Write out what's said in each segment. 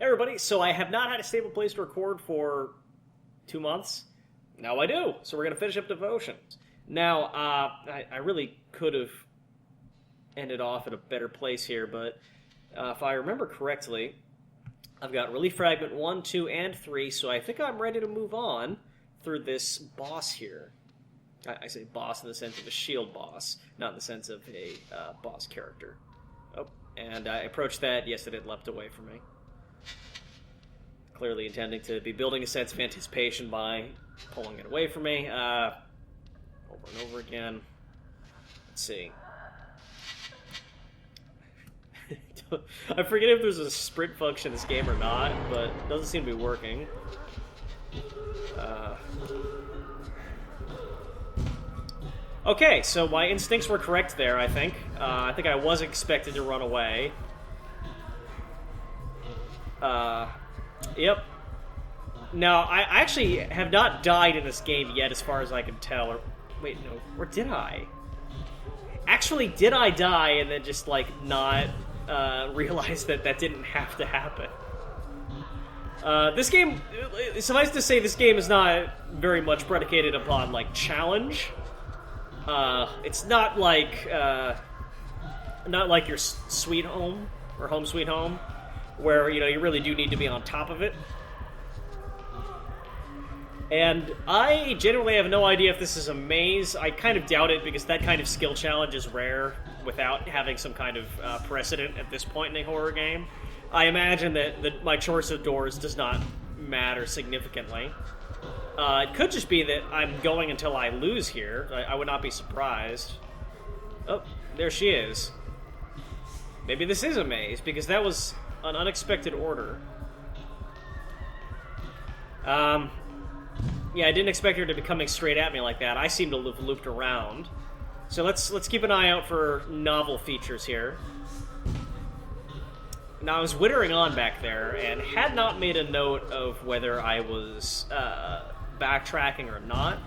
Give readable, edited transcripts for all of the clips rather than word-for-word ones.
Everybody, so I have not had a stable place to record for 2 months. Now I do, so we're going to finish up Devotion. Now, I really could have ended off at a better place here, but if I remember correctly, I've got Relief Fragment 1, 2, and 3, so I think I'm ready to move on through this boss here. I say boss in the sense of a shield boss, not in the sense of a boss character. Oh, and I approached that. Yes, it had leapt away from me. Clearly intending to be building a sense of anticipation by pulling it away from me. Over and over again. Let's see. I forget if there's a sprint function in this game or not, but it doesn't seem to be working. Okay, so my instincts were correct there, I think. I think I was expected to run away. Yep. Now, I actually have not died in this game yet, as far as I can tell. Or, wait, no. Or did I? Actually, did I die and then just, like, not realize that that didn't have to happen? This game, suffice to say, this game is not very much predicated upon, like, challenge. It's not like your Sweet Home, or Home Sweet Home, where, you know, you really do need to be on top of it. And I genuinely have no idea if this is a maze. I kind of doubt it, because that kind of skill challenge is rare without having some kind of precedent at this point in a horror game. I imagine that my choice of doors does not matter significantly. It could just be that I'm going until I lose here. I would not be surprised. Oh, there she is. Maybe this is a maze, because that was an unexpected order. Yeah, I didn't expect her to be coming straight at me like that. I seem to have looped around. So let's keep an eye out for novel features here. Now, I was wittering on back there, and had not made a note of whether I was backtracking or not.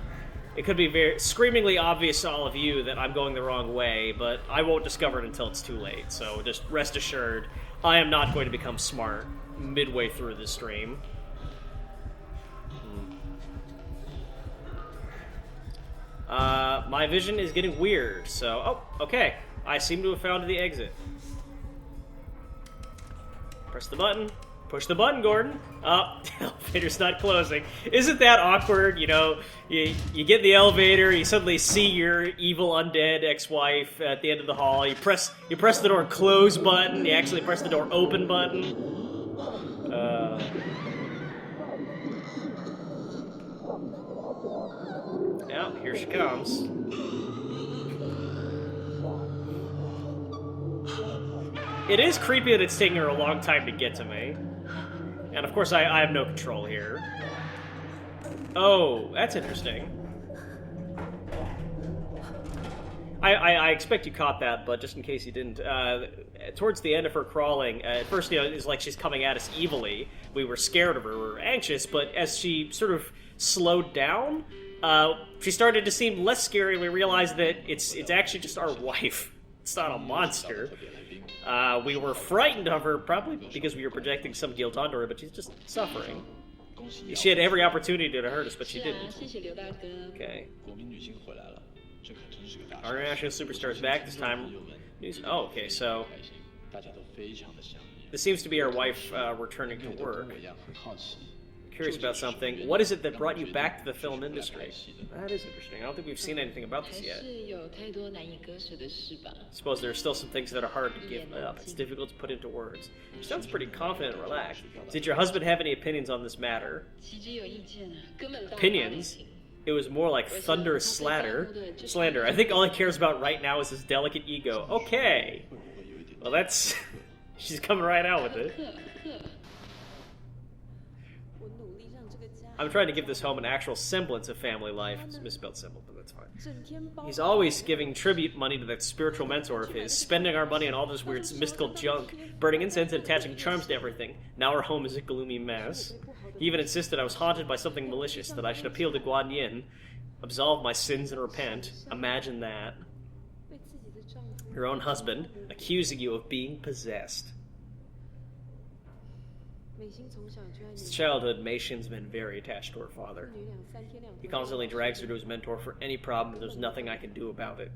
It could be very screamingly obvious to all of you that I'm going the wrong way, but I won't discover it until it's too late. So just rest assured, I am not going to become smart midway through this stream. My vision is getting weird, so... Oh, okay. I seem to have found the exit. Press the button. Push the button, Gordon. Oh, the elevator's not closing. Isn't that awkward? You know, you get in the elevator, you suddenly see your evil undead ex-wife at the end of the hall. You press the door close button. You actually press the door open button. Yeah, here she comes. It is creepy that it's taking her a long time to get to me. And of course I have no control here. Oh, that's interesting. I expect you caught that, but just in case you didn't, towards the end of her crawling, at first, you know, it's like she's coming at us evilly. We were scared of her, we were anxious, but as she sort of slowed down, she started to seem less scary. We realized that it's actually just our wife. It's not a monster. We were frightened of her, probably because we were projecting some guilt onto her, but she's just suffering. She had every opportunity to hurt us, but she didn't. Okay. Our international superstar is back this time. Oh, okay, so... This seems to be our wife returning to work. Curious about something. What is it that brought you back to the film industry? That is interesting. I don't think we've seen anything about this yet. I suppose there are still some things that are hard to give up. It's difficult to put into words. She sounds pretty confident and relaxed. Did your husband have any opinions on this matter? Opinions? It was more like thunderous slander. I think all he cares about right now is his delicate ego. Okay. Well, that's... She's coming right out with it. I'm trying to give this home an actual semblance of family life. It's misspelled symbol, but that's fine. He's always giving tribute money to that spiritual mentor of his, spending our money on all this weird mystical junk, burning incense and attaching charms to everything. Now our home is a gloomy mess. He even insisted I was haunted by something malicious, that I should appeal to Guan Yin, absolve my sins and repent. Imagine that. Your own husband accusing you of being possessed. Since childhood, Mei Xin's been very attached to her father. He constantly drags her to his mentor for any problem, and there's nothing I can do about it.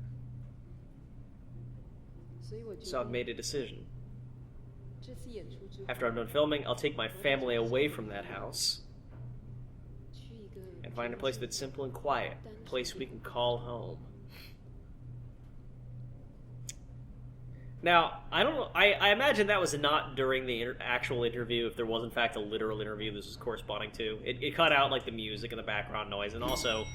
So I've made a decision. After I'm done filming, I'll take my family away from that house and find a place that's simple and quiet, a place we can call home. Now, I imagine that was not during the actual interview, if there was in fact a literal interview this is corresponding to. It cut out like the music and the background noise, and also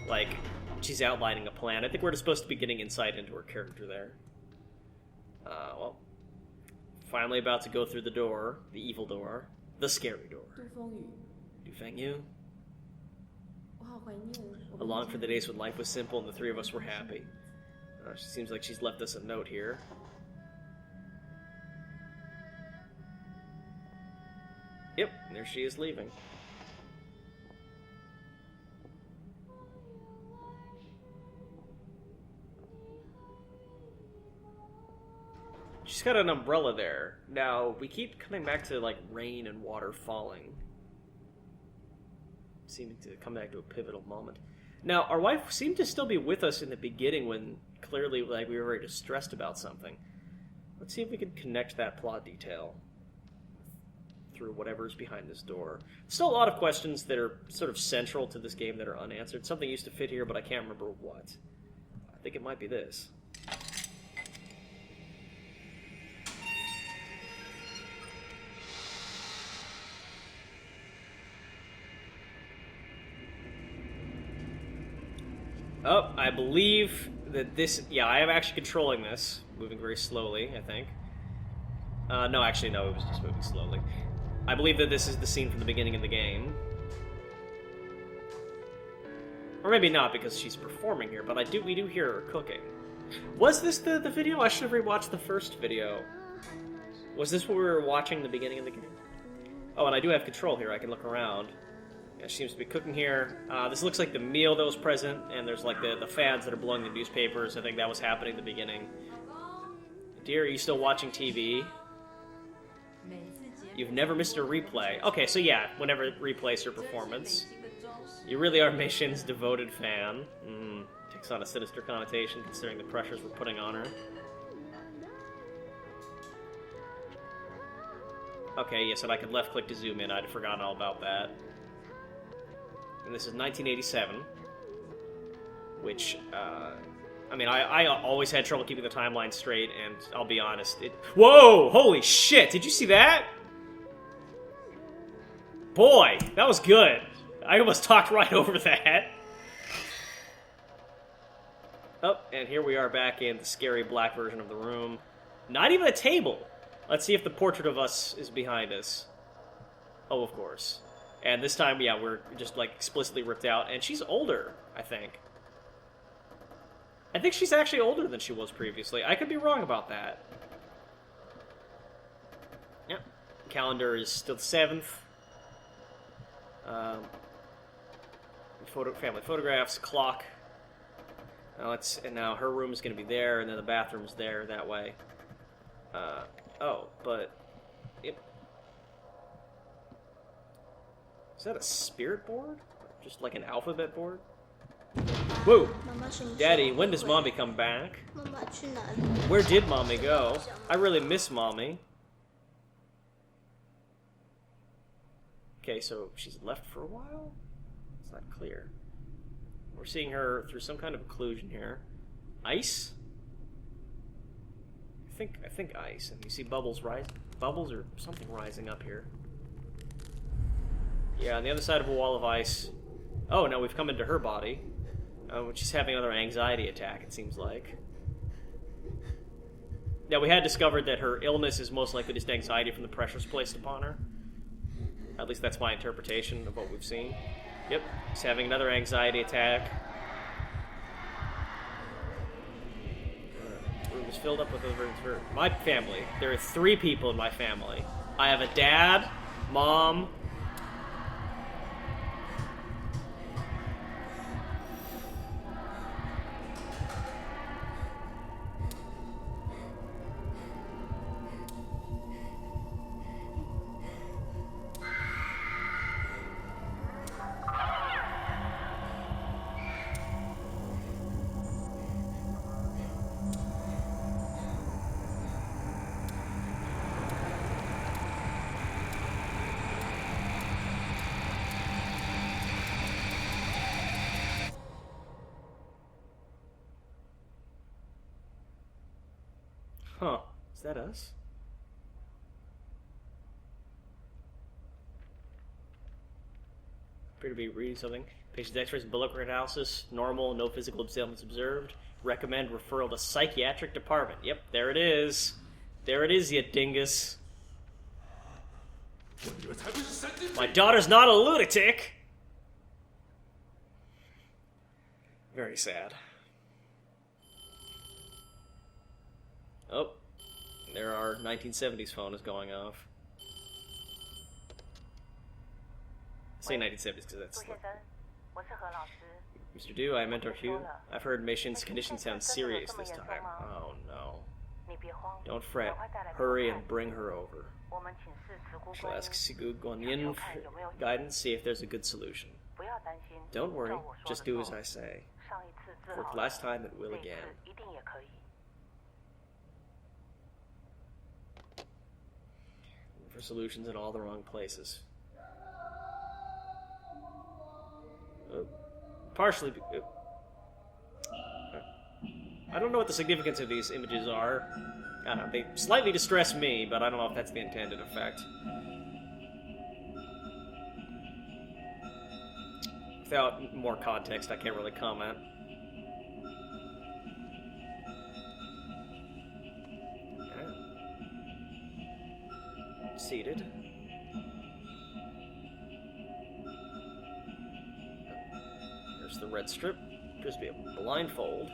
like she's outlining a plan. I think we're supposed to be getting insight into her character there. Well, finally about to go through the door, the evil door, the scary door. Du Fengyu. I long for the days when life was simple and the three of us were happy. She seems like she's left us a note here. Yep, there she is leaving. She's got an umbrella there. Now, we keep coming back to, like, rain and water falling. Seeming to come back to a pivotal moment. Now, our wife seemed to still be with us in the beginning when clearly, like, we were very distressed about something. Let's see if we can connect that plot detail through whatever's behind this door. Still a lot of questions that are sort of central to this game that are unanswered. Something used to fit here, but I can't remember what. I think it might be this. Oh, I believe that this... Yeah, I am actually controlling this. Moving very slowly, I think. No, actually, no, it was just moving slowly. I believe that this is the scene from the beginning of the game. Or maybe not, because she's performing here, but we do hear her cooking. Was this the video? I should have rewatched the first video. Was this what we were watching the beginning of the game? Oh, and I do have control here. I can look around. Yeah, she seems to be cooking here. This looks like the meal that was present, and there's like the fans that are blowing the newspapers. I think that was happening at the beginning. Dear, are you still watching TV? You've never missed a replay. Okay, so yeah, whenever it replays her performance. You really are Mei Xin's devoted fan. Takes on a sinister connotation considering the pressures we're putting on her. Okay, yes, and I could left-click to zoom in. I'd forgotten all about that. And this is 1987. Which, I mean, I always had trouble keeping the timeline straight, and I'll be honest, Whoa! Holy shit! Did you see that? Boy, that was good. I almost talked right over that. Oh, and here we are back in the scary black version of the room. Not even a table. Let's see if the portrait of us is behind us. Oh, of course. And this time, yeah, we're just, like, explicitly ripped out. And she's older, I think. I think she's actually older than she was previously. I could be wrong about that. Yep. Calendar is still the 7th. Family photographs, clock. And now her room is going to be there, and then the bathroom's there that way. Oh, but... Yep. Is that a spirit board? Just like an alphabet board? Whoa! Daddy, when does Mommy come back? Where did Mommy go? I really miss Mommy. Okay, so she's left for a while? It's not clear. We're seeing her through some kind of occlusion here. Ice? I think ice. And you see bubbles or something rising up here. Yeah, on the other side of a wall of ice. Oh, no, we've come into her body. She's having another anxiety attack, it seems like. Now, we had discovered that her illness is most likely just anxiety from the pressures placed upon her. At least that's my interpretation of what we've seen. Yep, she's having another anxiety attack. The room is filled up with my family. There are 3 people in my family. I have a dad, mom... Huh. Is that us? Appear to be reading something. Patient's x-rays and blood analysis. Normal, no physical ailments observed. Recommend referral to psychiatric department. Yep, there it is. There it is, you dingus. My daughter's not a lunatic! Very sad. Oh, there our 1970s phone is going off. I say 1970s because that's... Mr. Du, I am Mentor Hugh. I've heard Mei Xin's condition sounds serious this time. Oh no. Don't fret. Hurry and bring her over. She'll ask Sigu Guanyin for guidance, see if there's a good solution. Don't worry, just do as I say. Worked last time, it will again. For solutions in all the wrong places. Partially... I don't know what the significance of these images are. I don't know, they slightly distress me, but I don't know if that's the intended effect. Without more context, I can't really comment. Seated. There's the red strip. Appears to be a blindfold.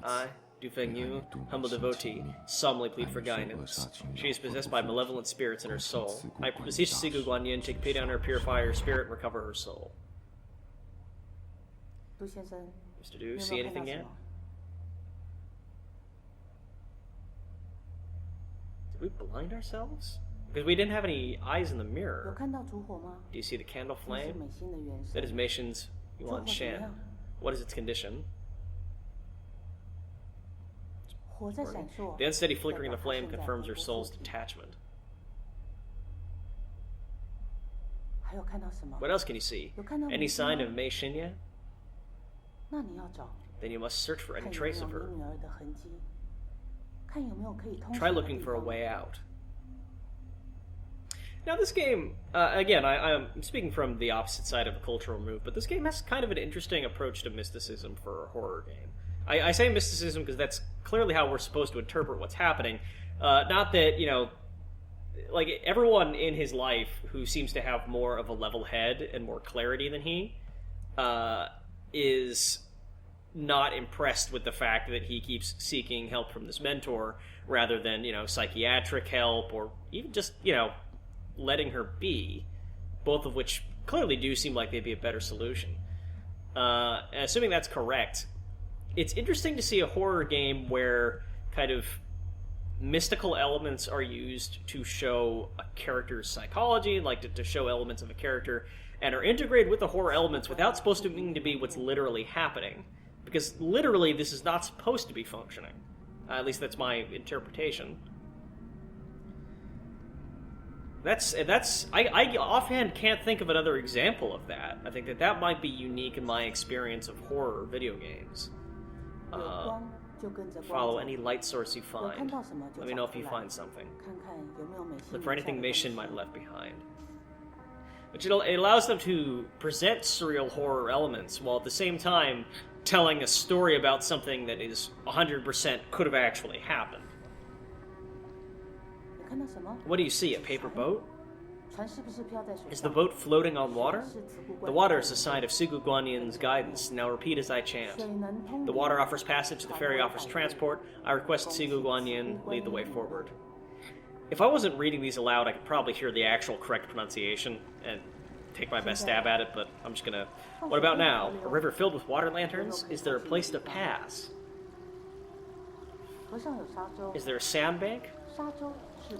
I, Du Fengyu, humble devotee, solemnly plead for guidance. She is possessed by malevolent spirits in her soul. I beseech Sigu Guanyin, take pity on her, purify her spirit, and recover her soul. Mr. Du, see anything yet? Did we blind ourselves? Because we didn't have any eyes in the mirror. Do you see the candle flame? That is Mei Xin's Yuan Shan. What is its condition? The unsteady flickering of the flame confirms her soul's detachment. What else can you see? Any sign of Mei Xin yet? Then you must search for any trace of her. Try looking for a way out. Now this game, again, I'm speaking from the opposite side of a cultural move, but this game has kind of an interesting approach to mysticism for a horror game. I say mysticism because that's clearly how we're supposed to interpret what's happening. Not that, you know, like, everyone in his life who seems to have more of a level head and more clarity than he is not impressed with the fact that he keeps seeking help from this mentor rather than, you know, psychiatric help or even just, you know, letting her be, both of which clearly do seem like they'd be a better solution. Assuming that's correct, it's interesting to see a horror game where kind of mystical elements are used to show a character's psychology, like to show elements of a character, and are integrated with the horror elements without supposed to mean to be what's literally happening. Because literally, this is not supposed to be functioning. At least that's my interpretation. I offhand can't think of another example of that. I think that might be unique in my experience of horror video games. Follow any light source you find. Let me know if you find something. Look for anything Mei Xin might have left behind. Which it allows them to present surreal horror elements while at the same time telling a story about something that is 100% could have actually happened. What do you see, a paper boat? Is the boat floating on water? The water is a sign of Sigu Guanyin's guidance. Now repeat as I chant. The water offers passage, the ferry offers transport. I request Sigu Guanyin lead the way forward. If I wasn't reading these aloud, I could probably hear the actual correct pronunciation and take my best stab at it, but I'm just gonna... What about now? A river filled with water lanterns? Is there a place to pass? Is there a sandbank?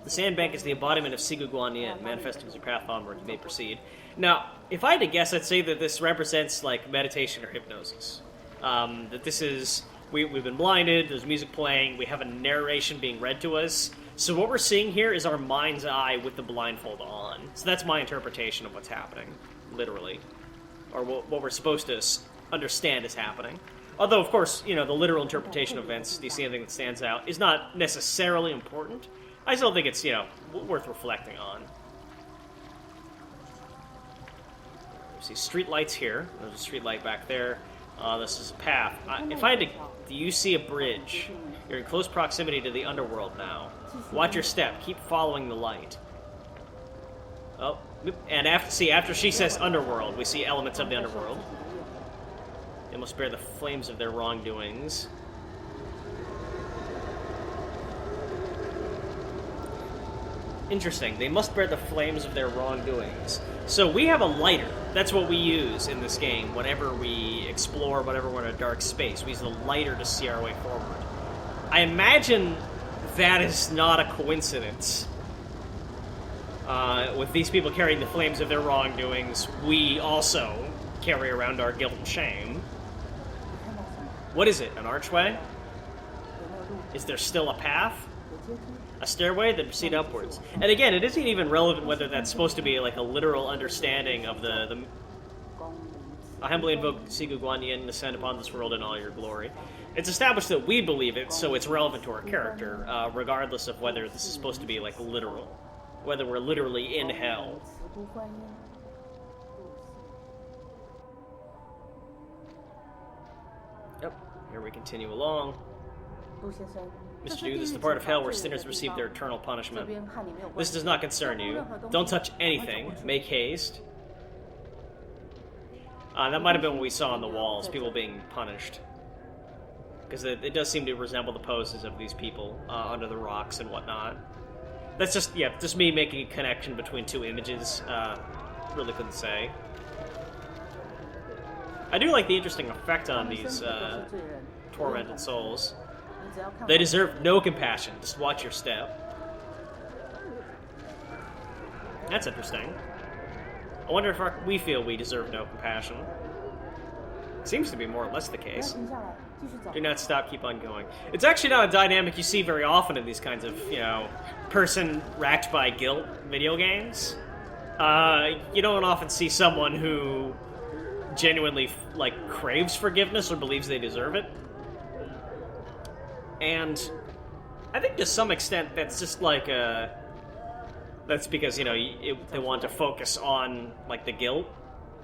The sandbank is the embodiment of Sigu Guanyin, manifesting as a path onward you may proceed. Now, if I had to guess, I'd say that this represents, like, meditation or hypnosis. That this is... We've been blinded, there's music playing, we have a narration being read to us, So what we're seeing here is our mind's eye with the blindfold on. So that's my interpretation of what's happening, literally. Or what we're supposed to understand is happening. Although, of course, you know, the literal interpretation of events, do you see anything that stands out, is not necessarily important. I still think it's, you know, worth reflecting on. We see street lights here. There's a street light back there. This is a path. If I had to... Do you see a bridge? You're in close proximity to the underworld now. Watch your step. Keep following the light. Oh, and after she says underworld, we see elements of the underworld. They must bear the flames of their wrongdoings. Interesting. They must bear the flames of their wrongdoings. So we have a lighter. That's what we use in this game whenever we explore, whenever we're in a dark space. We use the lighter to see our way forward. I imagine that is not a coincidence. With these people carrying the flames of their wrongdoings, we also carry around our guilt and shame. What is it? An archway? Is there still a path? A stairway that proceed upwards. And again, it isn't even relevant whether that's supposed to be like a literal understanding of the I humbly invoke Sigu Guan Yin and descend upon this world in all your glory. It's established that we believe it, so it's relevant to our character, regardless of whether this is supposed to be like literal. Whether we're literally in hell. Yep, here we continue along. Mr. Du, this is the part of hell where sinners receive their eternal punishment. This does not concern you. Don't touch anything. Make haste. That might have been what we saw on the walls, people being punished. Because it does seem to resemble the poses of these people under the rocks and whatnot. That's just, yeah, just me making a connection between two images. Really couldn't say. I do like the interesting effect on these tormented souls. They deserve no compassion. Just watch your step. That's interesting. I wonder if we feel we deserve no compassion. Seems to be more or less the case. Do not stop, keep on going. It's actually not a dynamic you see very often in these kinds of, you know, person racked by guilt video games. You don't often see someone who genuinely, like, craves forgiveness or believes they deserve it. And I think to some extent that's just like that's because, you know, they want to focus on, like, the guilt,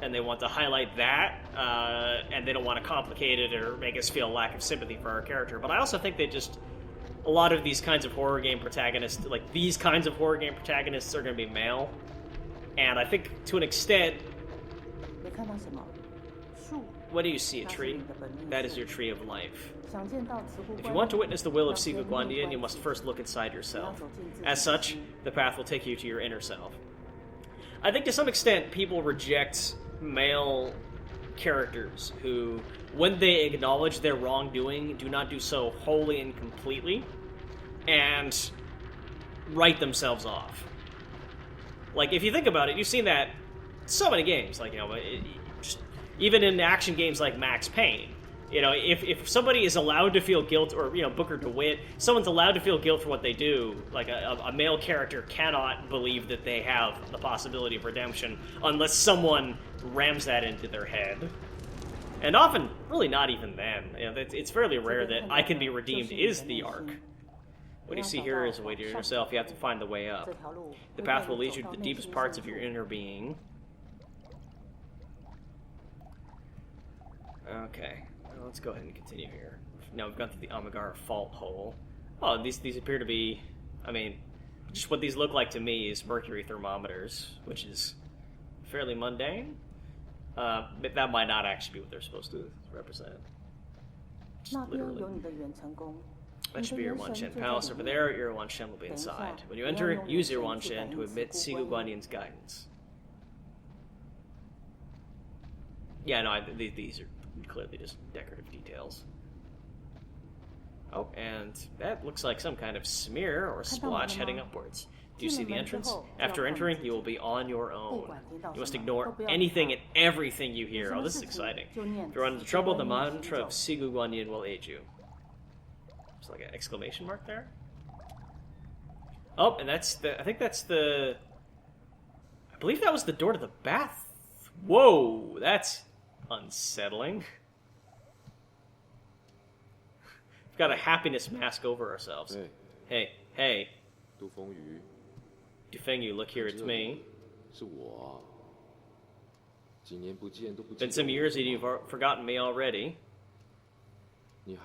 and they want to highlight that, and they don't want to complicate it or make us feel a lack of sympathy for our character. But I also think they just, a lot of these kinds of horror game protagonists, like, these kinds of horror game protagonists are going to be male, and I think, to an extent... What do you see, a tree? That is your tree of life. If you want to witness the will of Sigu Guan Yin, you must first look inside yourself. As such, the path will take you to your inner self. I think to some extent people reject male characters who, when they acknowledge their wrongdoing, do not do so wholly and completely, and write themselves off. Like, if you think about it, you've seen that so many games, like, you know, even in action games like Max Payne. You know, if somebody is allowed to feel guilt, or, you know, Booker DeWitt, someone's allowed to feel guilt for what they do, like a male character cannot believe that they have the possibility of redemption unless someone rams that into their head. And often, really not even then. You know, it's fairly rare that I can be redeemed is the arc. What you see here is a way to yourself. You have to find the way up. The path will lead you to the deepest parts of your inner being. Okay. Let's go ahead and continue here. Now we've gone through the Amigara fault hole. Oh, these appear to be... I mean, just what these look like to me is mercury thermometers, which is fairly mundane. But that might not actually be what they're supposed to represent. Just literally. That should be your Wanshen Palace over there. Your Wanshen will be inside. When you enter, use your Wanshen to admit Sigu Guan Yin's guidance. Yeah, no, these are clearly just decorative details. Oh, and that looks like some kind of smear or splotch heading upwards. Do you see the entrance? After entering, you will be on your own. You must ignore anything and everything you hear. Oh, this is exciting. If you run into trouble, the mantra of Sigu Guan Yin will aid you. There's like an exclamation mark there. Oh, and that's the... I think that's the... I believe that was the door to the bath. Whoa, that's unsettling. We've got a happiness mask over ourselves. Hey. Dufengyu, look here, it's me. Been some years and you've forgotten me already. You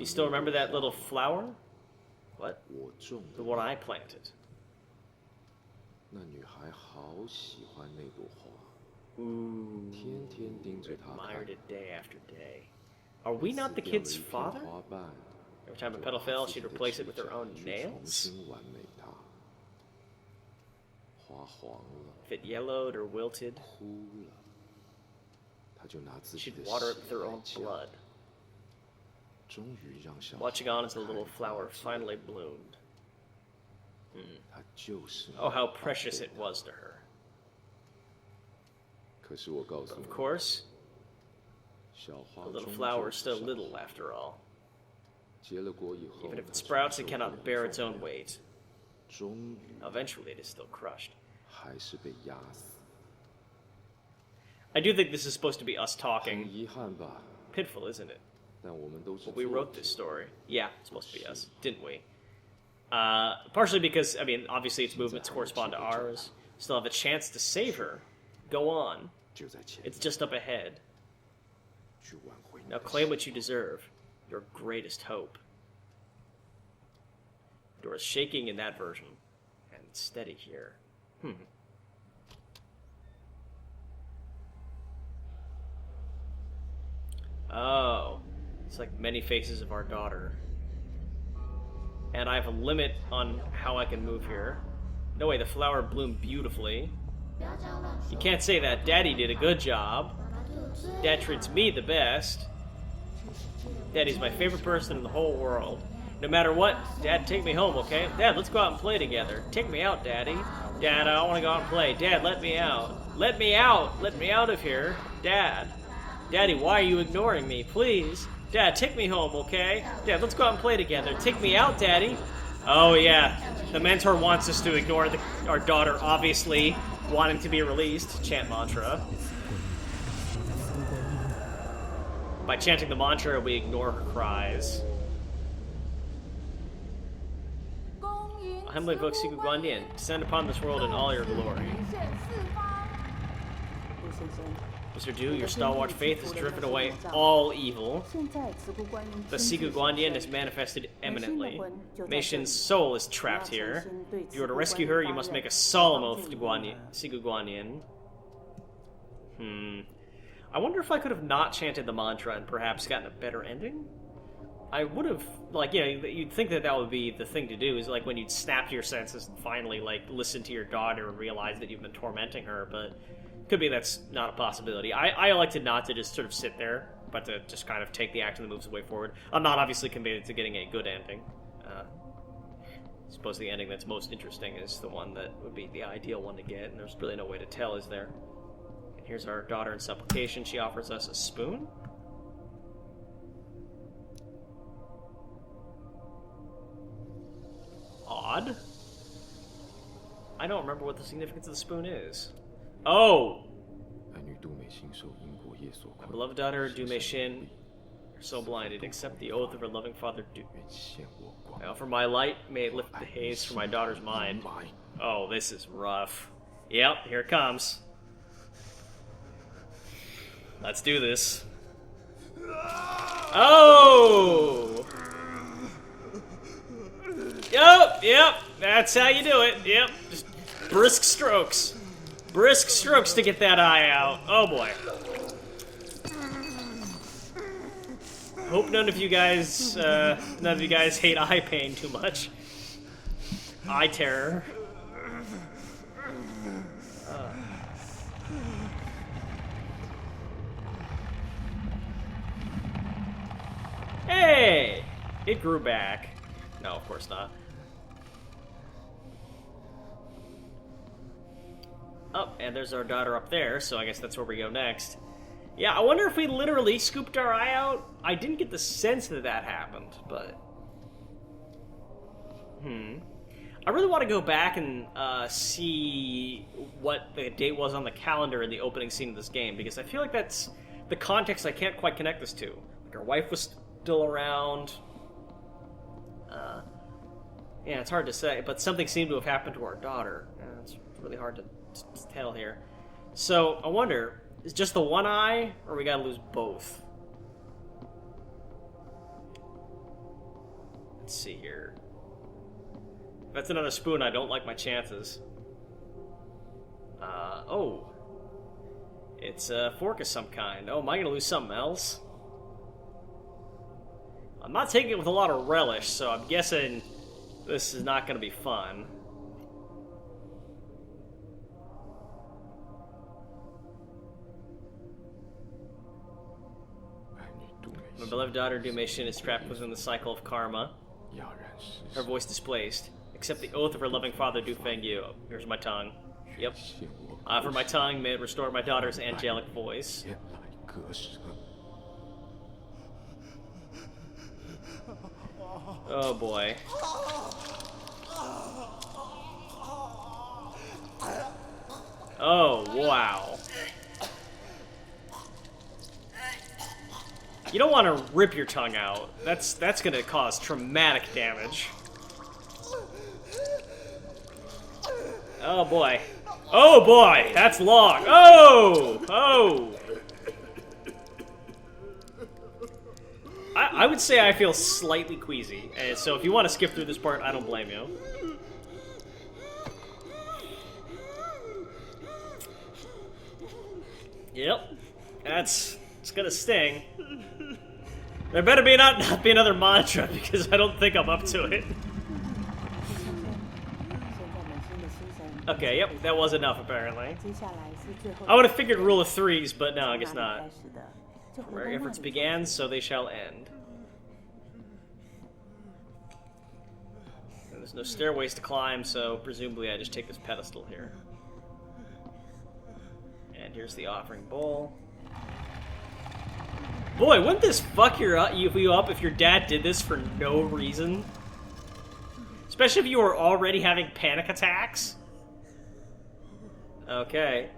still remember that little flower? What? The one I planted. Ooh, admired it day after day. Are we not the kid's father? Every time a petal fell, she'd replace it with her own nails? If it yellowed or wilted, she'd water it with her own blood. Watching on as the little flower finally bloomed. Oh, how precious it was to her. But of course, the little flower is still little after all. Even if it sprouts, it cannot bear its own weight. Eventually, it is still crushed. I do think this is supposed to be us talking. Pitiful, isn't it? But we wrote this story. Yeah, it's supposed to be us, didn't we? Partially because, I mean, obviously its movements correspond to ours. Still have a chance to save her. Go on. It's just up ahead. Now claim what you deserve. Your greatest hope. The door is shaking in that version, and steady here. Oh. It's like many faces of our daughter. And I have a limit on how I can move here. No way, the flower bloomed beautifully. You can't say that. Daddy did a good job. Dad treats me the best. Daddy's my favorite person in the whole world. No matter what, Dad, take me home, okay? Dad, let's go out and play together. Take me out, Daddy. Dad, I don't want to go out and play. Dad, let me out. Let me out! Let me out of here. Dad. Daddy, why are you ignoring me? Please. Dad, take me home, okay? Dad, let's go out and play together. Take me out, Daddy. Oh, yeah. The mentor wants us to ignore our daughter, obviously wanting to be released. Chant mantra. By chanting the mantra, we ignore her cries. Humbly invoke Siku Guandian. Descend upon this world in all your glory. Mr. Du, your stalwart faith has driven away all evil. The Siku Guandian is manifested eminently. Mei Xin's soul is trapped here. If you are to rescue her, you must make a solemn oath to Siku Guandian. I wonder if I could have not chanted the mantra and perhaps gotten a better ending? I would have, like, yeah, you'd think that that would be the thing to do, is like when you'd snap to your senses and finally, like, listen to your daughter and realize that you've been tormenting her, but could be that's not a possibility. I elected not to just sort of sit there, but to just kind of take the action that moves the way forward. I'm not obviously committed to getting a good ending. I suppose the ending that's most interesting is the one that would be the ideal one to get, and there's really no way to tell, is there? And here's our daughter in supplication. She offers us a spoon. Odd. I don't remember what the significance of the spoon is. Oh! My beloved daughter, Du Mei Xin, are so blinded. Accept the oath of her loving father, Du. I offer my light. May it lift the haze from my daughter's mind. Oh, this is rough. Yep, here it comes. Let's do this. Oh! Yep, that's how you do it. Yep, just brisk strokes. Brisk strokes to get that eye out. Oh boy. Hope none of you guys hate eye pain too much. Eye terror. Hey! It grew back. No, of course not. Oh, and there's our daughter up there, so I guess that's where we go next. Yeah, I wonder if we literally scooped our eye out. I didn't get the sense that that happened, but... I really want to go back and see what the date was on the calendar in the opening scene of this game, because I feel like that's the context I can't quite connect this to. Like, her wife was still around. Yeah, it's hard to say, but something seemed to have happened to our daughter. It's really hard to tell here. So, I wonder, is just the one eye, or we gotta lose both? Let's see here. If that's another spoon, I don't like my chances. Oh. It's a fork of some kind. Oh, am I gonna lose something else? I'm not taking it with a lot of relish, so I'm guessing this is not gonna be fun. My beloved daughter, Dumation, is trapped within the cycle of karma. Her voice displaced. Accept the oath of her loving father, Du Feng Yu. Here's my tongue. Yep. For my tongue, may it restore my daughter's angelic voice. Oh boy. Oh, wow. You don't want to rip your tongue out. That's going to cause traumatic damage. Oh boy. Oh boy, that's long. Oh! Oh! I would say I feel slightly queasy, and so if you want to skip through this part, I don't blame you. Yep. It's gonna sting. There better be not be another mantra, because I don't think I'm up to it. Okay, yep, that was enough, apparently. I would have figured rule of threes, but no, I guess not. Where efforts began, so they shall end. And there's no stairways to climb, so presumably I just take this pedestal here. And here's the offering bowl. Boy, wouldn't this fuck you up if your dad did this for no reason? Especially if you were already having panic attacks. Okay.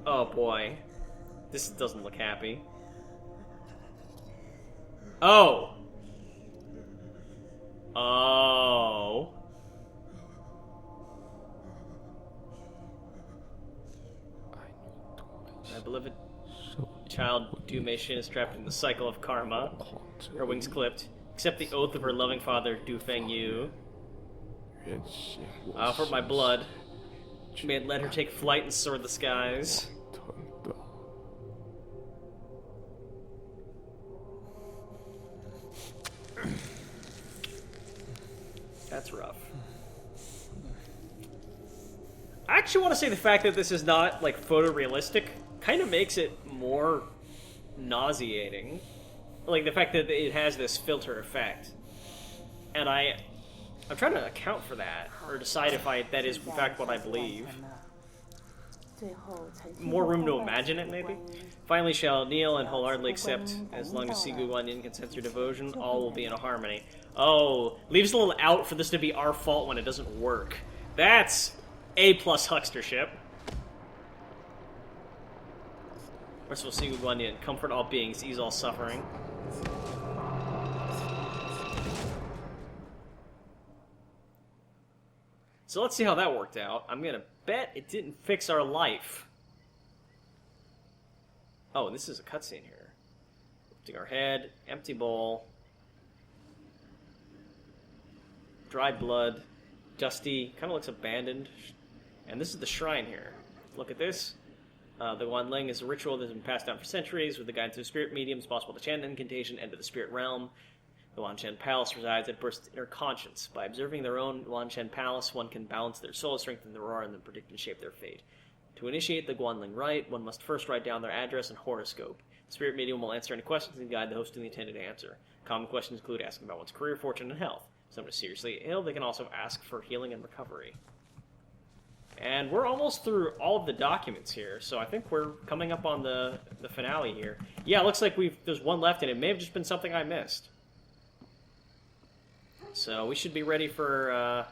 Oh boy. This doesn't look happy. Oh. Oh. My beloved child, Dumation, is trapped in the cycle of karma. Her wings clipped. Accept the oath of her loving father, Du Feng Yu. I offer my blood. May it let her take flight and soar the skies. That's rough. I actually want to say the fact that this is not, like, photorealistic kind of makes it more nauseating. Like, the fact that it has this filter effect. And I'm trying to account for that, or decide if that is, in fact, what I believe. More room to imagine it, maybe? Finally shall kneel and wholeheartedly accept, as long as Sigu Guanyin consents your devotion, all will be in a harmony. Oh, leaves a little out for this to be our fault when it doesn't work. That's A+ huckstership. Merciful Sigu Guanyin, comfort all beings, ease all suffering. So let's see how that worked out. I'm gonna bet it didn't fix our life. Oh, and this is a cutscene here. Lifting our head, empty bowl. Dried blood, dusty, kind of looks abandoned. And this is the shrine here. Look at this. The Guanling is a ritual that has been passed down for centuries. With the guidance of spirit mediums, possible to chant an incantation, enter the spirit realm. The Wanshan Palace resides at burst inner conscience. By observing their own Wanshan Palace, one can balance their soul, strengthen their aura, and then predict and shape their fate. To initiate the Guanling rite, one must first write down their address and horoscope. The spirit medium will answer any questions and guide the host in the intended answer. Common questions include asking about one's career, fortune, and health. If someone is seriously ill, they can also ask for healing and recovery. And we're almost through all of the documents here, so I think we're coming up on the finale here. Yeah, it looks like there's one left, and it may have just been something I missed. So we should be ready for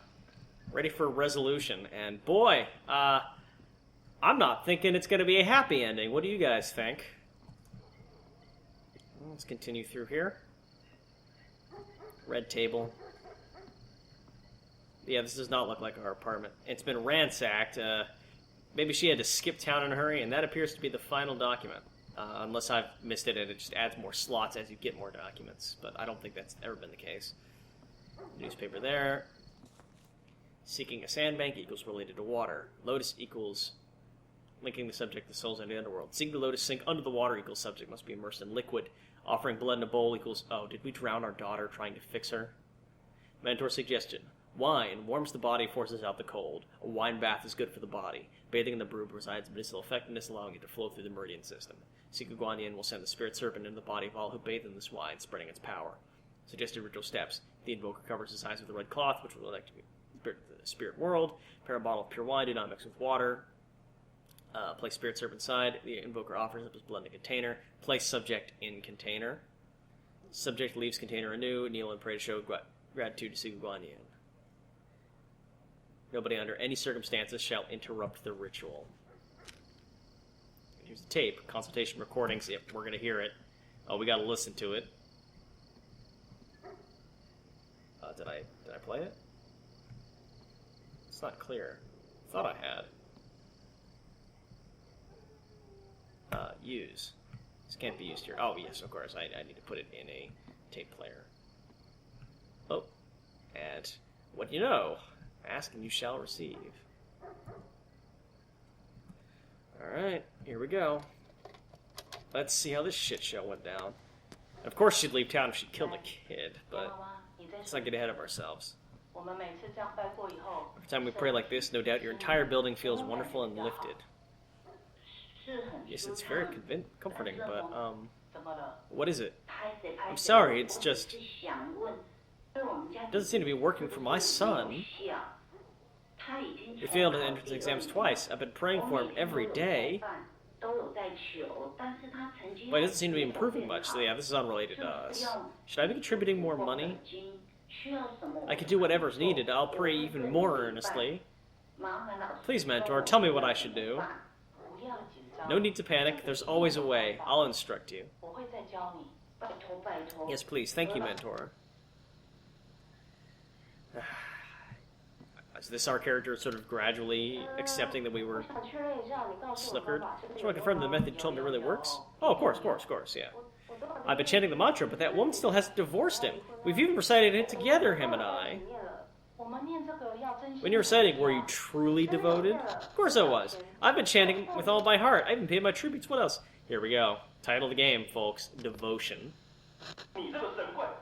Ready for a resolution. And boy, I'm not thinking it's going to be a happy ending. What do you guys think? Let's continue through here. Red table. Yeah, this does not look like our apartment. It's been ransacked. Maybe she had to skip town in a hurry, and that appears to be the final document. Unless I've missed it, and it just adds more slots as you get more documents. But I don't think that's ever been the case. Newspaper there. Seeking a sandbank equals related to water. Lotus equals linking the subject to souls in the underworld. Seeking the lotus sink under the water equals subject must be immersed in liquid. Offering blood in a bowl equals... Oh, did we drown our daughter trying to fix her? Mentor suggestion. Wine warms the body, forces out the cold. A wine bath is good for the body. Bathing in the brew resides medicinal effectiveness, allowing it to flow through the meridian system. Siku Guanyin will send the spirit serpent into the body of all who bathe in this wine, spreading its power. Suggested ritual steps. The invoker covers his eyes with a red cloth, which will elect the spirit world. Pair a bottle of pure wine, do not mix with water. Place spirit serpent inside. The invoker offers up his blood in a container. Place subject in container. Subject leaves container anew. Kneel and pray to show gratitude to Siku Guanyin. Nobody under any circumstances shall interrupt the ritual. Here's the tape. Consultation recordings. Yep, we're going to hear it. Oh, we got to listen to it. Did I play it? It's not clear. I thought I had. Use. This can't be used here. Oh, yes, of course. I need to put it in a tape player. Oh. And what do you know? Ask and you shall receive. Alright, here we go. Let's see how this shit show went down. Of course she'd leave town if she killed a kid, but let's not get ahead of ourselves. Every time we pray like this, no doubt your entire building feels wonderful and lifted. Yes, it's very comforting, but, what is it? I'm sorry, it's just... It doesn't seem to be working for my son. He failed at entrance exams twice. I've been praying for him every day. But he doesn't seem to be improving much, so yeah, this is unrelated to us. Should I be contributing more money? I can do whatever's needed. I'll pray even more earnestly. Please, mentor, tell me what I should do. No need to panic. There's always a way. I'll instruct you. Yes, please. Thank you, mentor. Is this our character sort of gradually accepting that we were snookered? Just want to confirm the method you told me really works? Oh, of course, yeah. I've been chanting the mantra, but that woman still hasn't divorced him. We've even recited it together, him and I. When you were reciting, were you truly devoted? Of course I was. I've been chanting with all my heart. I even paid my tributes. What else? Here we go. Title of the game, folks. Devotion.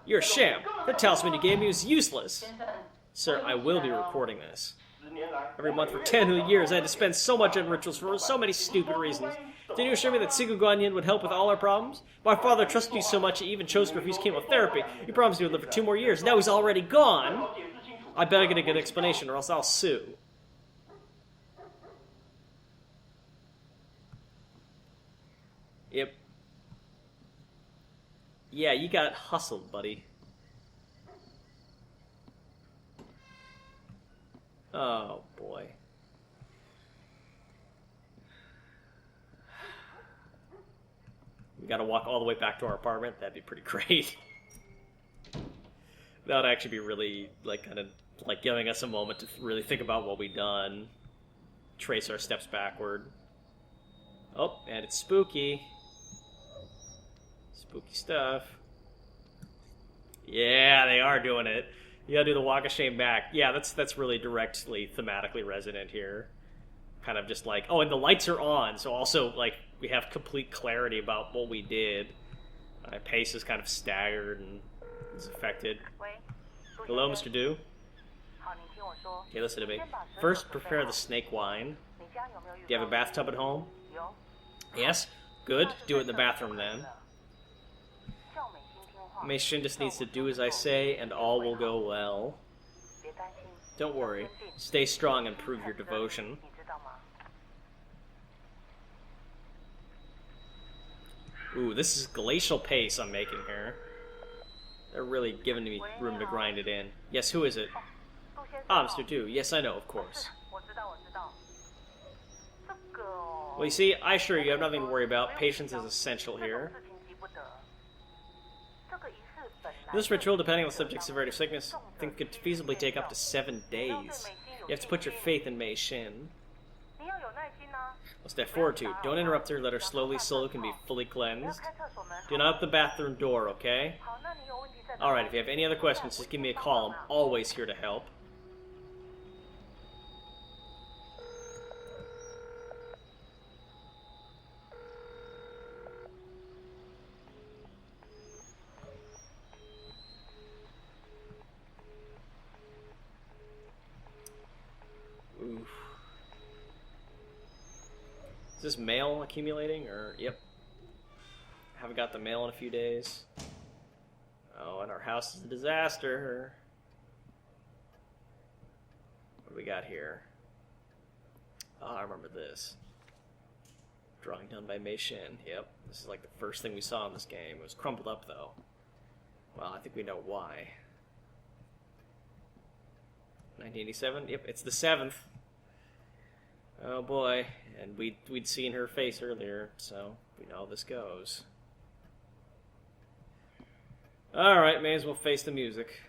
You're a sham. The talisman you gave me was useless. Sir, I will be recording this. Every month for 10 years, I had to spend so much on rituals for so many stupid reasons. Did you assure me that Siku Guanyin would help with all our problems? My father trusted you so much he even chose to refuse chemotherapy. He promised he would live for 2 more years. Now he's already gone. I better get a good explanation or else I'll sue. Yep. Yeah, you got hustled, buddy. Oh, boy. We gotta walk all the way back to our apartment? That'd be pretty great. That would actually be really, like, kind of, like, giving us a moment to really think about what we've done. Trace our steps backward. Oh, and it's spooky. Spooky stuff. Yeah, they are doing it. You gotta do the walk of shame back. Yeah, that's really directly, thematically resonant here. Kind of just like, oh, and the lights are on, so also, like, we have complete clarity about what we did. My pace is kind of staggered and is affected. Hello, Mr. Do. Okay, listen to me. First, prepare the snake wine. Do you have a bathtub at home? Yes? Good. Do it in the bathroom, then. Mei Shin just needs to do as I say, and all will go well. Don't worry. Stay strong and prove your devotion. Ooh, this is glacial pace I'm making here. They're really giving me room to grind it in. Yes, who is it? Ah, Mr. Du. Yes, I know, of course. Well, you see, I assure you, you have nothing to worry about. Patience is essential here. This ritual, depending on the subject's severity of sickness, I think could feasibly take up to 7 days. You have to put your faith in Mei Xin. Must have fortitude. Don't interrupt her. Let her slowly can be fully cleansed. Do not open the bathroom door, okay? Alright, if you have any other questions, just give me a call. I'm always here to help. Oof. Is this mail accumulating, or... Yep. Haven't got the mail in a few days. Oh, and our house is a disaster. What do we got here? Oh, I remember this. Drawing done by Mei Xin. Yep. This is like the first thing we saw in this game. It was crumpled up, though. Well, I think we know why. 1987? Yep, it's the 7th. Oh boy. And we'd seen her face earlier, so we know how this goes. Alright, may as well face the music.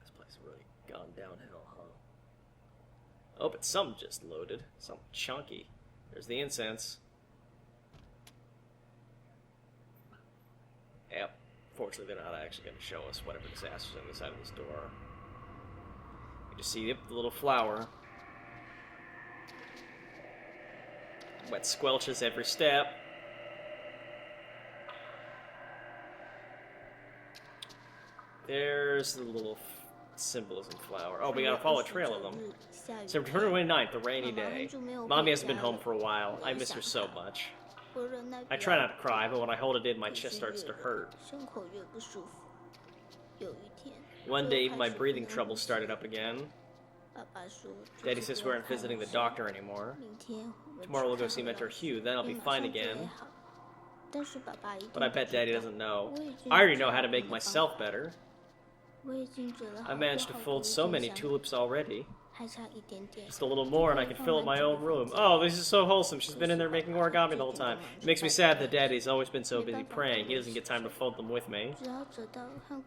This place has really gone downhill, huh? Oh, but some just loaded. Some chunky. There's the incense. Yep. Fortunately, they're not actually going to show us whatever disaster's on the side of this door. You just see the little flower. Wet squelches every step. There's the little symbolism flower. Oh, we gotta follow a trail of them. September 29th, a rainy day. Mommy hasn't been home for a while. I miss her so much. I try not to cry, but when I hold it in, my chest starts to hurt. One day, even my breathing troubles started up again. Daddy says we aren't visiting the doctor anymore. Tomorrow we'll go see Mentor Hugh, then I'll be fine again. But I bet Daddy doesn't know. I already know how to make myself better. I managed to fold so many tulips already. Just a little more and I can fill up my own room. Oh, this is so wholesome. She's been in there making origami the whole time. It makes me sad that Daddy's always been so busy praying. He doesn't get time to fold them with me.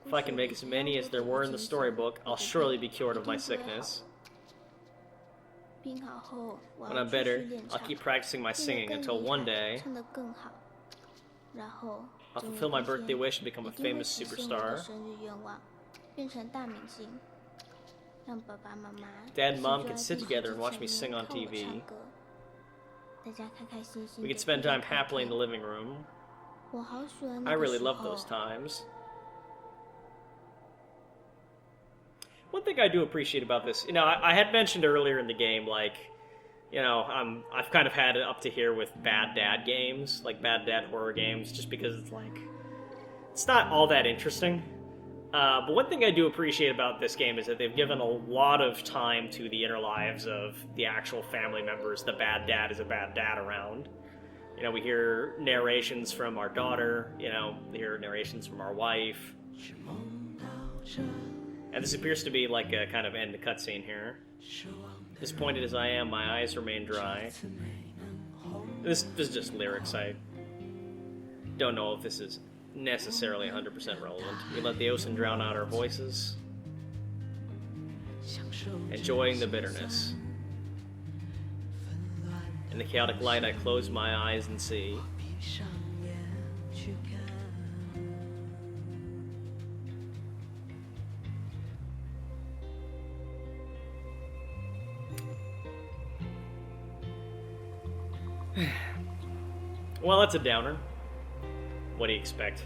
If I can make as many as there were in the storybook, I'll surely be cured of my sickness. When I'm better, I'll keep practicing my singing until one day I'll fulfill my birthday wish and become a famous superstar. Dad and Mom can sit together and watch me sing on TV. We can spend time happily in the living room. I really love those times. One thing I do appreciate about this, you know, I had mentioned earlier in the game, like, you know, I've kind of had it up to here with bad dad games, like bad dad horror games, just because it's like, it's not all that interesting. But one thing I do appreciate about this game is that they've given a lot of time to the inner lives of the actual family members the bad dad is a bad dad around. You know, we hear narrations from our daughter, you know, we hear narrations from our wife. And this appears to be like a kind of end cutscene here. Disappointed as I am, my eyes remain dry. This is just lyrics. I don't know if this is necessarily 100% relevant. We let the ocean drown out our voices. Enjoying the bitterness. In the chaotic light, I close my eyes and see. Well, that's a downer. What do you expect?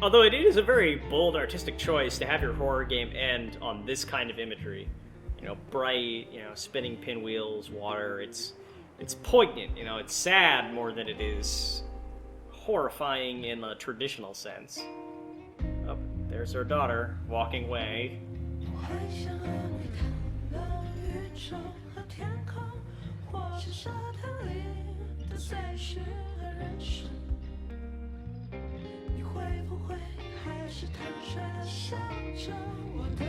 Although it is a very bold artistic choice to have your horror game end on this kind of imagery. You know, bright, you know, spinning pinwheels, water, it's poignant, you know, it's sad more than it is horrifying in a traditional sense. Oh, there's her daughter walking away. 或是沙滩里的碎石和人生，你会不会还是坦率地笑着我的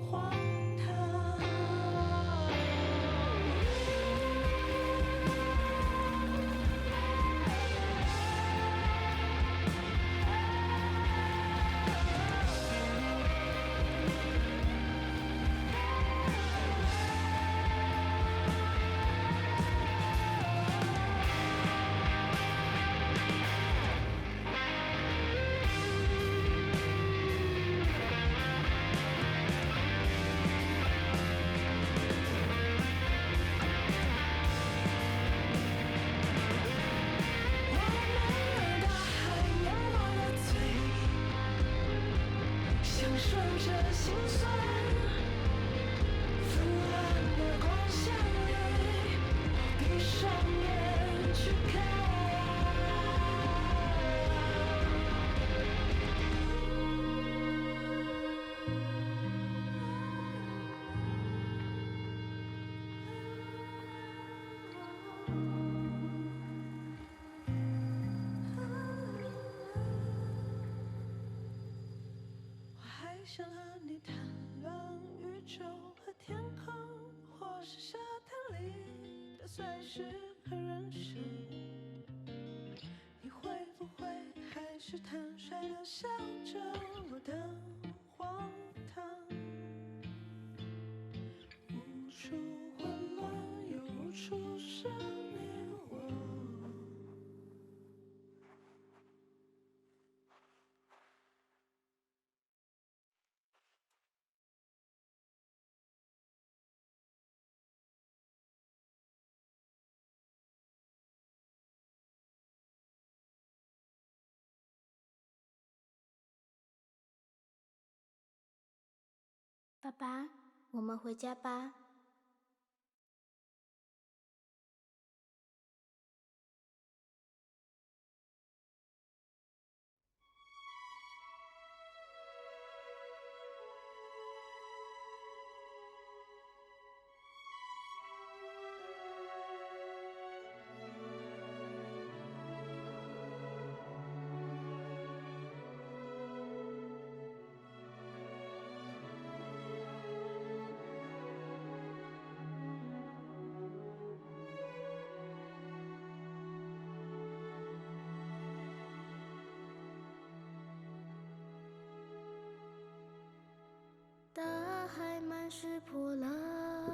荒唐？顺着心酸，腐烂的光线里，闭上眼去看。想和你谈论宇宙和天空，或是沙滩里的碎石和人生，你会不会还是坦率地笑着我的荒唐？无处混乱，又无处是你我。爸爸，我们回家吧。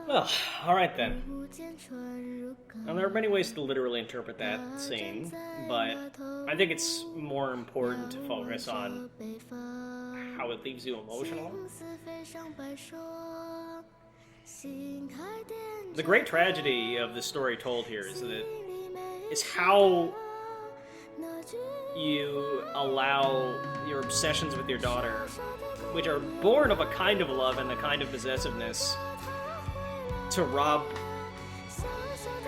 Well, alright then. Now, there are many ways to literally interpret that scene, but I think it's more important to focus on how it leaves you emotional. The great tragedy of the story told here is how you allow your obsessions with your daughter, which are born of a kind of love and a kind of possessiveness, to rob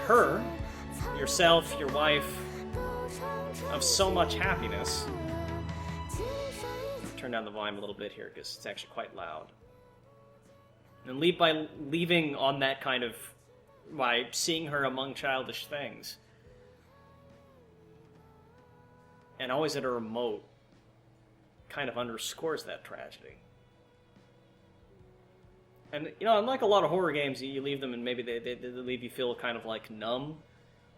her, yourself, your wife, of so much happiness. Turn down the volume a little bit here because it's actually quite loud. And by leaving on that kind of, by seeing her among childish things, and always at a remote, kind of underscores that tragedy. And, you know, unlike a lot of horror games, you leave them and maybe they leave you feel kind of like numb,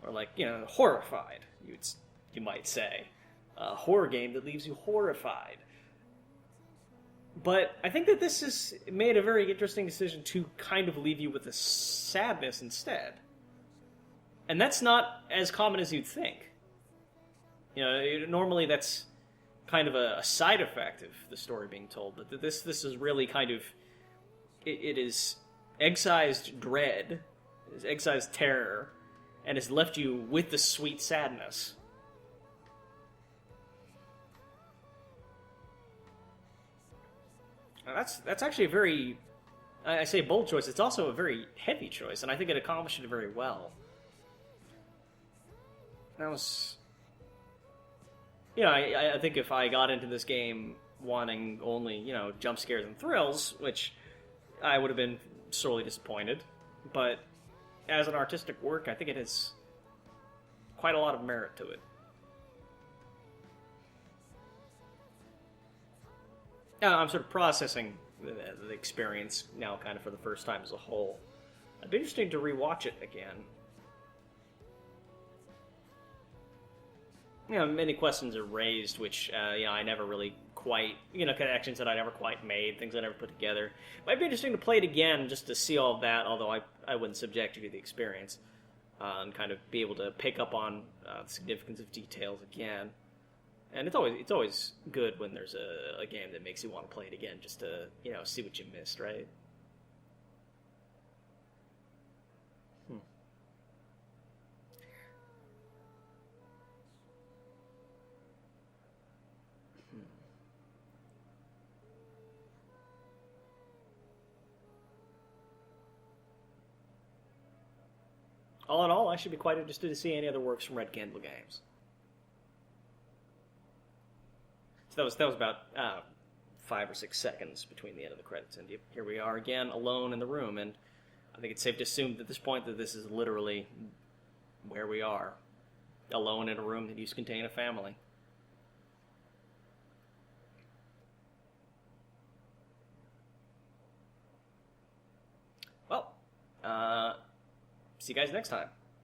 or like, you know, horrified, you might say. A horror game that leaves you horrified. But I think that this has made a very interesting decision to kind of leave you with a sadness instead. And that's not as common as you'd think. You know, normally that's kind of a side effect of the story being told, but this is really kind of, it is excised dread, it is excised terror, and has left you with the sweet sadness. Now that's actually a very, I say bold choice, it's also a very heavy choice, and I think it accomplished it very well. That was... You know, I think if I got into this game wanting only, you know, jump scares and thrills, which I would have been sorely disappointed, but as an artistic work, I think it has quite a lot of merit to it. I'm sort of processing the experience now, kind of for the first time as a whole. It'd be interesting to rewatch it again. Many questions are raised, which I never really quite, connections that I never quite made, things I never put together. Might be interesting to play it again just to see all of that, although I wouldn't subject you to the experience, and kind of be able to pick up on the significance of details again. And it's always good when there's a game that makes you want to play it again, just to see what you missed, right? All in all, I should be quite interested to see any other works from Red Candle Games. So that was about 5 or 6 seconds between the end of the credits, and here we are again, alone in the room, and I think it's safe to assume at this point that this is literally where we are, alone in a room that used to contain a family. Well, see you guys next time.